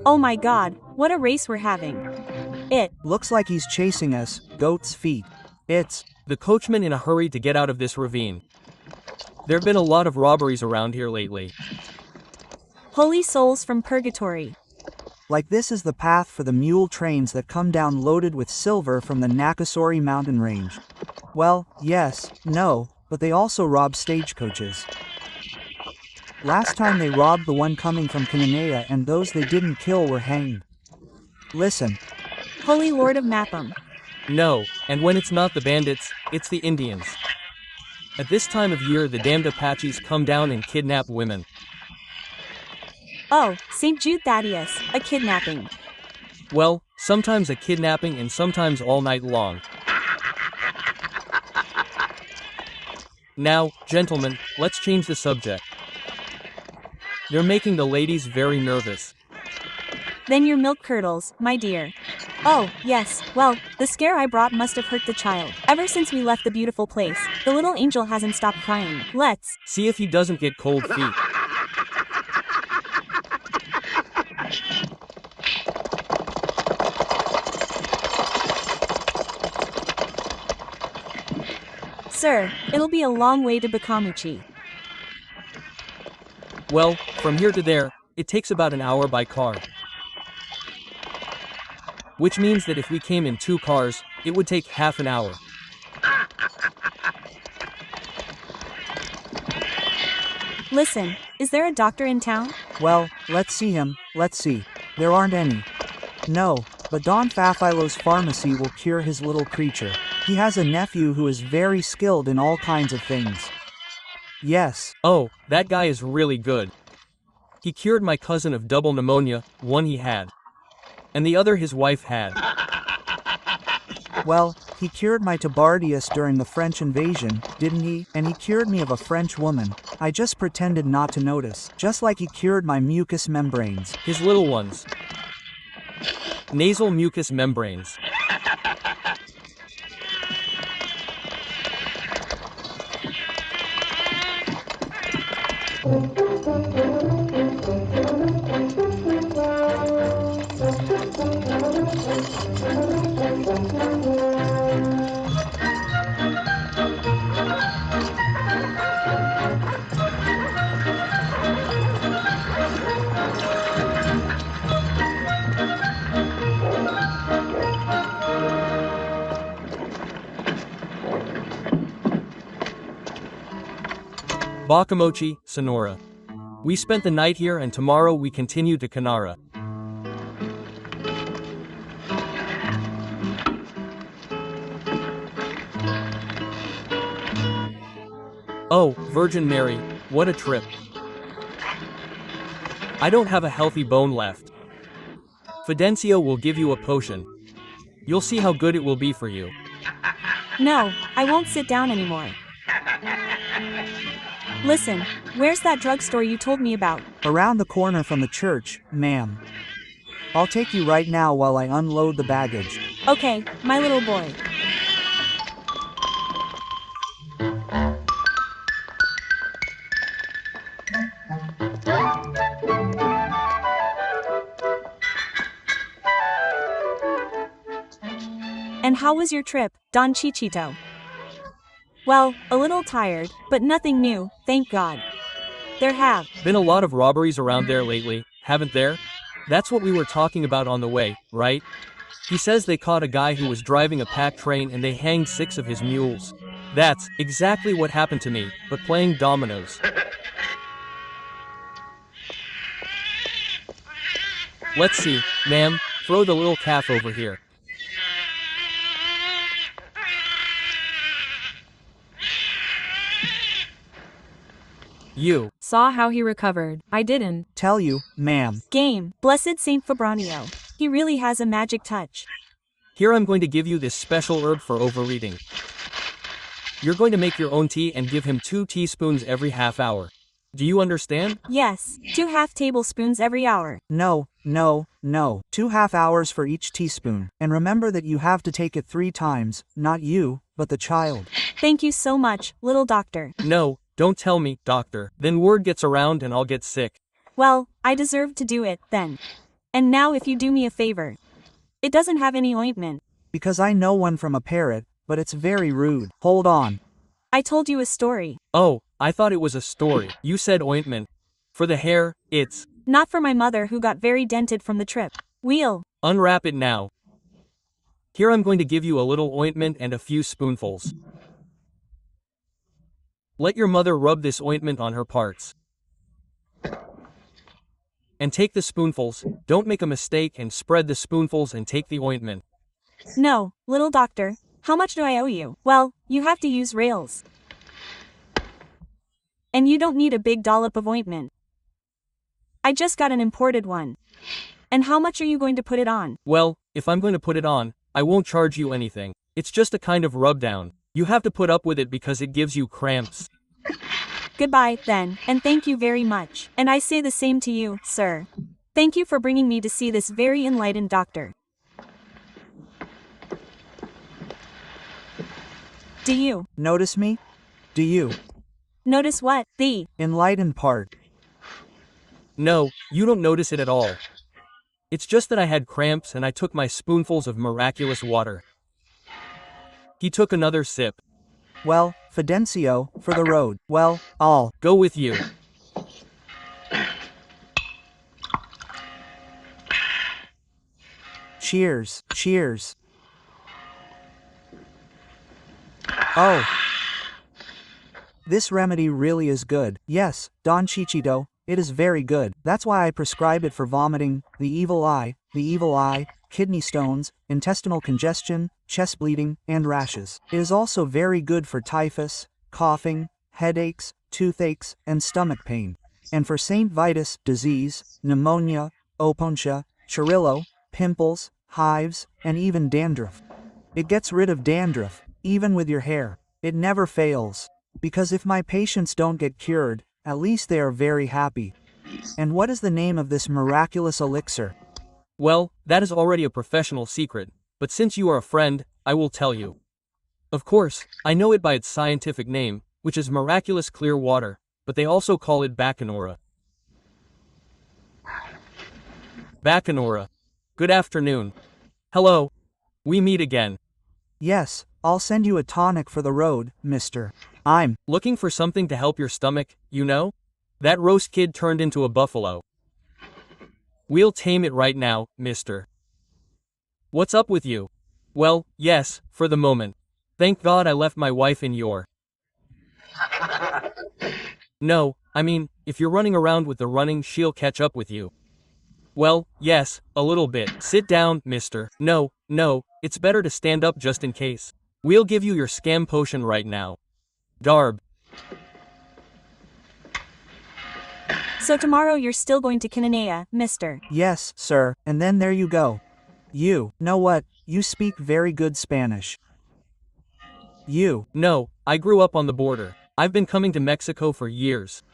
Oh my god, what a race we're having. It looks like he's chasing us, goat's feet. It's the coachman in a hurry to get out of this ravine. There have been a lot of robberies around here lately. holy souls from purgatory. like this is the path for the mule trains that come down loaded with silver from the Nakasori mountain range. Well, yes, no, but they also rob stagecoaches. Last time they robbed the one coming from Kananea and those they didn't kill were hanged. Listen. Holy Lord of Mappum. No, and when it's not the bandits, it's the Indians. At this time of year the damned Apaches come down and kidnap women. Oh, St. Jude Thaddeus, a kidnapping. Well, sometimes a kidnapping and sometimes all night long. Now, gentlemen, let's change the subject. You're making the ladies very nervous. Then your milk curdles, my dear. Oh, yes, well, the scare I brought must have hurt the child. Ever since we left the beautiful place, the little angel hasn't stopped crying. Let's see if he doesn't get cold feet. Sir, it'll be a long way to Bakamuchi. Well, from here to there, it takes about an hour by car. Which means that if we came in 2 cars, it would take half an hour. Listen, is there a doctor in town? Well, let's see him, let's see. There aren't any. No, but Don Fafilo's pharmacy will cure his little creature. He has a nephew who is very skilled in all kinds of things. Yes. Oh, that guy is really good. He cured my cousin of double pneumonia, one he had. And the other his wife had. Well, he cured my tuberculosis during the French invasion, didn't he? And he cured me of a French woman. I just pretended not to notice. Just like he cured my mucous membranes. His little ones. Nasal mucous membranes. Bakamochi, Sonora. We spent the night here and tomorrow we continue to Kanara. Oh, Virgin Mary, what a trip. I don't have a healthy bone left. Fidencio will give you a potion. You'll see how good it will be for you. No, I won't sit down anymore. Listen, where's that drugstore you told me about? Around the corner from the church, ma'am. I'll take you right now while I unload the baggage. Okay, my little boy. And how was your trip, Don Chichito? Well, a little tired, but nothing new, thank God. There have been a lot of robberies around there lately, haven't there? That's what we were talking about on the way, right? He says they caught a guy who was driving a pack train and they hanged 6 of his mules. That's exactly what happened to me, but playing dominoes. Let's see, ma'am, throw the little calf over here. You saw how he recovered. I didn't tell you, ma'am. Game. Blessed Saint Fabranio. He really has a magic touch. Here I'm going to give you this special herb for overeating. You're going to make your own tea and give him 2 teaspoons every half hour. Do you understand? Yes, 2 half tablespoons every hour. No, 2 half hours for each teaspoon. And remember that you have to take it 3 times, not you, but the child. Thank you so much, little doctor. No, don't tell me, doctor. Then word gets around and I'll get sick. Well, I deserve to do it, then. And now if you do me a favor. It doesn't have any ointment. Because I know one from a parrot, but it's very rude. Hold on. I told you a story. Oh, I thought it was a story. You said ointment. For the hair, it's... Not for my mother who got very dented from the trip. Wheel. Unwrap it now. Here I'm going to give you a little ointment and a few spoonfuls. Let your mother rub this ointment on her parts. And take the spoonfuls, don't make a mistake and spread the spoonfuls and take the ointment. No, little doctor. How much do I owe you? Well, you have to use rails. And you don't need a big dollop of ointment. I just got an imported one. And how much are you going to put it on? Well, if I'm going to put it on, I won't charge you anything. It's just a kind of rub down. You have to put up with it because it gives you cramps. Goodbye, then, and thank you very much. And I say the same to you, sir. Thank you for bringing me to see this very enlightened doctor. Do you Notice me? Do you? notice what? The Enlightened part. No, you don't notice it at all. It's just that I had cramps and I took my spoonfuls of miraculous water. He took another sip. Well, Fidencio, for the road. Well, I'll Go with you. Cheers, cheers. Oh. This remedy really is good. Yes, Don Chichito, it is very good. That's why I prescribe it for vomiting, the evil eye, kidney stones, intestinal congestion, chest bleeding, and rashes. It is also very good for typhus, coughing, headaches, toothaches, and stomach pain. And for St. Vitus disease, pneumonia, opuntia, chirillo, pimples, hives, and even dandruff. It gets rid of dandruff, even with your hair. It never fails. Because if my patients don't get cured, at least they are very happy. And what is the name of this miraculous elixir? Well, that is already a professional secret, but since you are a friend, I will tell you. Of course, I know it by its scientific name, which is miraculous clear water, but they also call it Bacanora. Bacanora. Good afternoon. Hello. We meet again. Yes, I'll send you a tonic for the road, mister. I'm Looking for something to help your stomach, you know? That roast kid turned into a buffalo. We'll tame it right now, mister. What's up with you? Well, yes, for the moment. Thank God I left my wife in your... No, I mean, if you're running around with the running, she'll catch up with you. Well, yes, a little bit. Sit down, mister. No, it's better to stand up just in case. We'll give you your scam potion right now. Darb. So tomorrow you're still going to Kinanea, mister. Yes, sir, and then there you go. You know what? You speak very good Spanish. You. No, I grew up on the border. I've been coming to Mexico for years.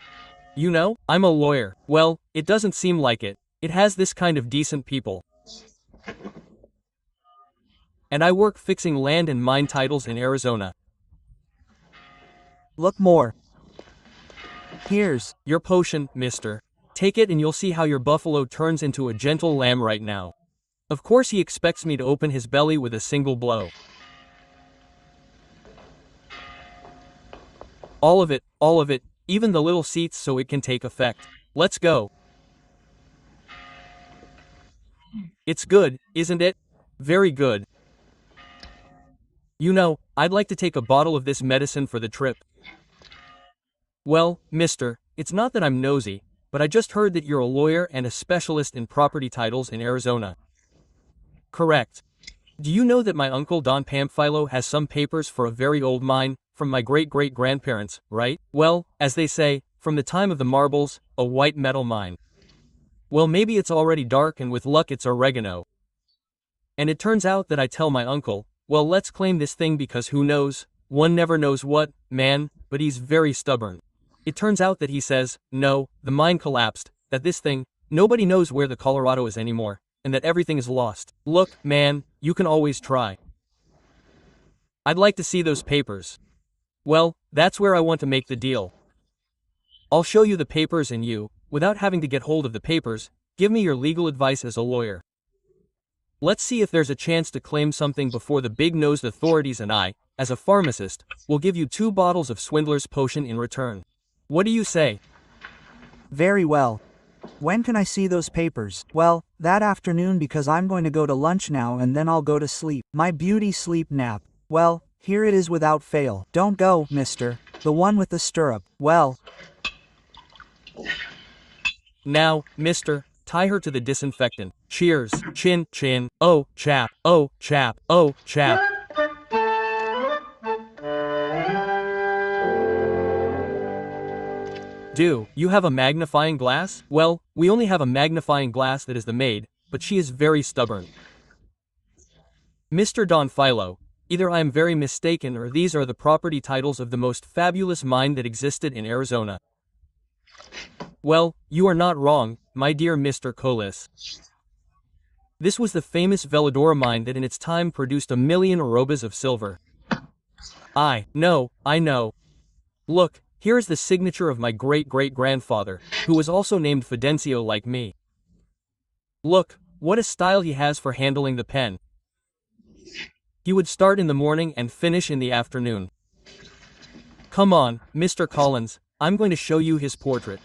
You know, I'm a lawyer. Well, it doesn't seem like it. It has this kind of decent people. And I work fixing land and mine titles in Arizona. Look more. Here's Your potion, mister. Take it and you'll see how your buffalo turns into a gentle lamb right now. Of course he expects me to open his belly with a single blow. All of it, even the little seats so it can take effect. Let's go. It's good, isn't it? Very good. You know, I'd like to take a bottle of this medicine for the trip. Well, mister, it's not that I'm nosy, but I just heard that you're a lawyer and a specialist in property titles in Arizona. Correct. Do you know that my uncle Don Pamphilo has some papers for a very old mine, from my great-great-grandparents, right? Well, as they say, from the time of the marbles, a white metal mine. Well, maybe it's already dark and with luck it's oregano. And it turns out that I tell my uncle, well, let's claim this thing because who knows, one never knows what, man, but he's very stubborn. It turns out that he says, no, the mine collapsed, that this thing, nobody knows where the Colorado is anymore, and that everything is lost. Look, man, you can always try. I'd like to see those papers. Well, that's where I want to make the deal. I'll show you the papers and you, without having to get hold of the papers, give me your legal advice as a lawyer. Let's see if there's a chance to claim something before the big-nosed authorities, and I, as a pharmacist, will give you 2 bottles of Swindler's Potion in return. What do you say? Very well. When can I see those papers? Well, that afternoon, because I'm going to go to lunch now and then I'll go to sleep. My beauty sleep nap. Well, here it is without fail. Don't go, mister. The one with the stirrup. Well. Now, mister, tie her to the disinfectant. Cheers. Chin, chin. Oh, chap. Oh, chap. Oh, chap. Do you have a magnifying glass? Well, we only have a magnifying glass that is the maid, but she is very stubborn. Mr. Don Philo, either I am very mistaken or these are the property titles of the most fabulous mine that existed in Arizona. Well, you are not wrong, my dear Mr. Colis. This was the famous Veladora mine that in its time produced 1,000,000 arrobas of silver. I know. Look, here is the signature of my great-great-grandfather, who was also named Fidencio like me. Look, what a style he has for handling the pen. He would start in the morning and finish in the afternoon. Come on, Mr. Collins, I'm going to show you his portrait.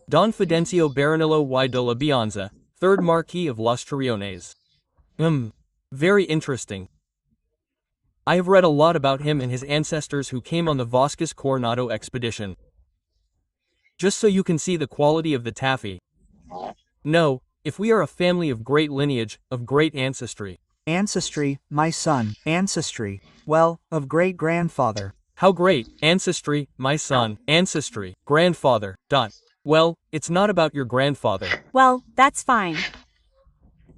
Don Fidencio Baronillo y de la Bianza, 3rd Marquis of Los Chirriones. Very interesting. I have read a lot about him and his ancestors who came on the Vasquez Coronado expedition. Just so you can see the quality of the taffy. No, if we are a family of great lineage, of great ancestry. Ancestry, my son. Ancestry. Well, of great-grandfather. How great, ancestry, my son, ancestry, grandfather, dot. Well, it's not about your grandfather. Well, that's fine.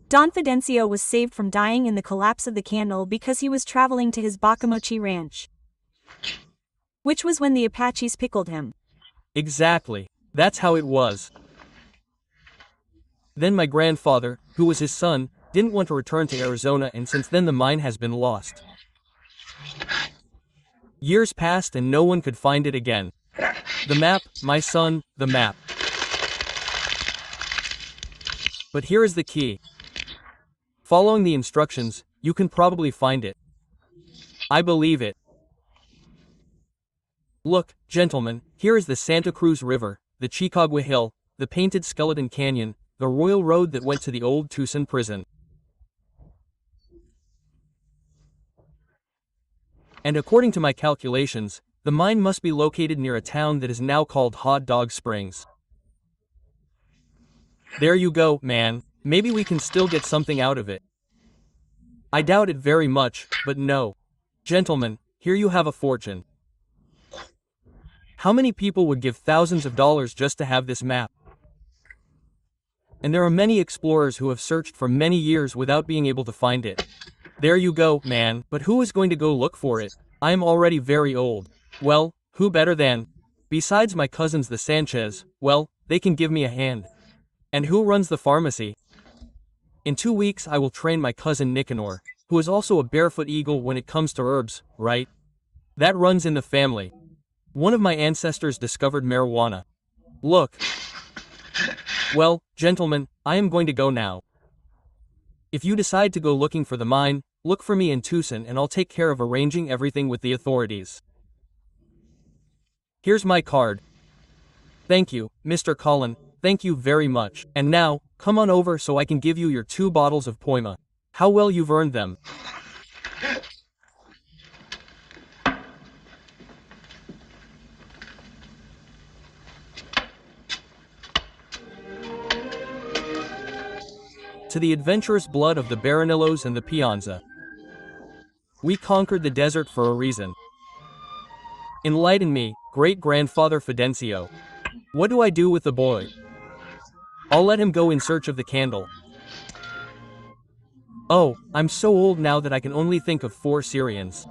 Don Fidencio was saved from dying in the collapse of the candle because he was traveling to his Bacamochi ranch. Which was when the Apaches pickled him. Exactly. That's how it was. Then my grandfather, who was his son, didn't want to return to Arizona, and since then the mine has been lost. Years passed and no one could find it again. The map, my son, the map. But here is the key. Following the instructions, you can probably find it. I believe it. Look, gentlemen, here is the Santa Cruz River, the Chicagua Hill, the Painted Skeleton Canyon, the Royal Road that went to the old Tucson prison. And according to my calculations, the mine must be located near a town that is now called Hot Dog Springs. There you go, man. Maybe we can still get something out of it. I doubt it very much, but no. Gentlemen, here you have a fortune. How many people would give thousands of dollars just to have this map? And there are many explorers who have searched for many years without being able to find it. There you go, man, but who is going to go look for it? I am already very old. Well, who better than? Besides my cousins the Sanchez, well, they can give me a hand. And who runs the pharmacy? In 2 weeks I will train my cousin Nicanor, who is also a barefoot eagle when it comes to herbs, right? That runs in the family. One of my ancestors discovered marijuana. Look. Well, gentlemen, I am going to go now. If you decide to go looking for the mine, look for me in Tucson and I'll take care of arranging everything with the authorities. Here's my card. Thank you, Mr. Cullen, thank you very much. And now, come on over so I can give you your 2 bottles of Poima. How well you've earned them. To the adventurous blood of the Baronillos and the Pianza. We conquered the desert for a reason. Enlighten me, great-grandfather Fidencio. What do I do with the boy? I'll let him go in search of the candle. Oh, I'm so old now that I can only think of 4 Syrians.